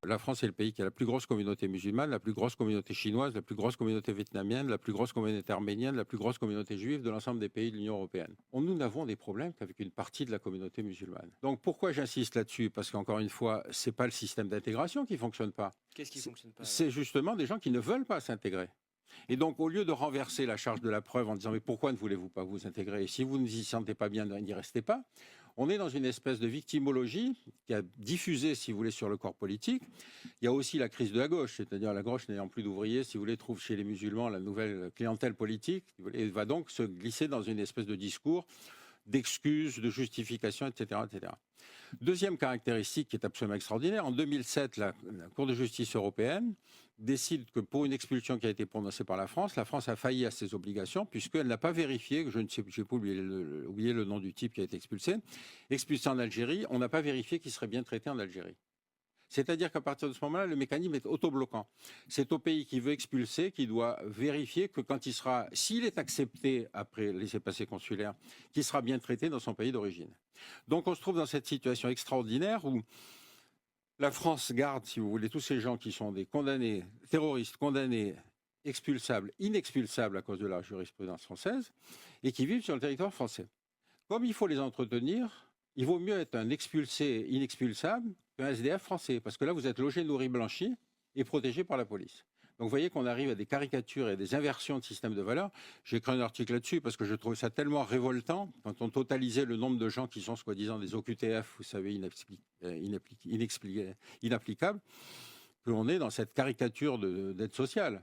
La France est le pays qui a la plus grosse communauté musulmane, la plus grosse communauté chinoise, la plus grosse communauté vietnamienne, la plus grosse communauté arménienne, la plus grosse communauté juive de l'ensemble des pays de l'Union européenne. Nous n'avons des problèmes qu'avec une partie de la communauté musulmane. Donc pourquoi j'insiste là-dessus? Parce qu'encore une fois, c'est pas le système d'intégration qui fonctionne pas. Qu'est-ce qui fonctionne pas? C'est justement des gens qui ne veulent pas s'intégrer. Et donc, au lieu de renverser la charge de la preuve en disant mais pourquoi ne voulez-vous pas vous intégrer? Et si vous ne vous y sentez pas bien, n'y restez pas. On est dans une espèce de victimologie qui a diffusé, si vous voulez, sur le corps politique. Il y a aussi la crise de la gauche, c'est-à-dire la gauche n'ayant plus d'ouvriers, si vous voulez, trouve chez les musulmans la nouvelle clientèle politique et va donc se glisser dans une espèce de discours d'excuses, de justifications, etc., etc. Deuxième caractéristique qui est absolument extraordinaire, en 2007, la Cour de justice européenne décide que pour une expulsion qui a été prononcée par la France a failli à ses obligations puisqu'elle n'a pas vérifié, que je ne sais, j'ai pas oublié le nom du type qui a été expulsé en Algérie, on n'a pas vérifié qu'il serait bien traité en Algérie. C'est-à-dire qu'à partir de ce moment-là, le mécanisme est autobloquant. C'est au pays qui veut expulser qui doit vérifier que quand s'il est accepté après laissez-passer consulaire, qu'il sera bien traité dans son pays d'origine. Donc on se trouve dans cette situation extraordinaire où la France garde, si vous voulez, tous ces gens qui sont des condamnés, terroristes, condamnés, expulsables, inexpulsables à cause de la jurisprudence française, et qui vivent sur le territoire français. Comme il faut les entretenir, il vaut mieux être un expulsé inexpulsable qu'un SDF français, parce que là, vous êtes logé, nourri, blanchi et protégé par la police. Donc vous voyez qu'on arrive à des caricatures et des inversions de système de valeurs. J'ai écrit un article là-dessus parce que je trouve ça tellement révoltant quand on totalisait le nombre de gens qui sont soi-disant des OQTF, vous savez, inapplicables, qu'on est dans cette caricature d'aide sociale.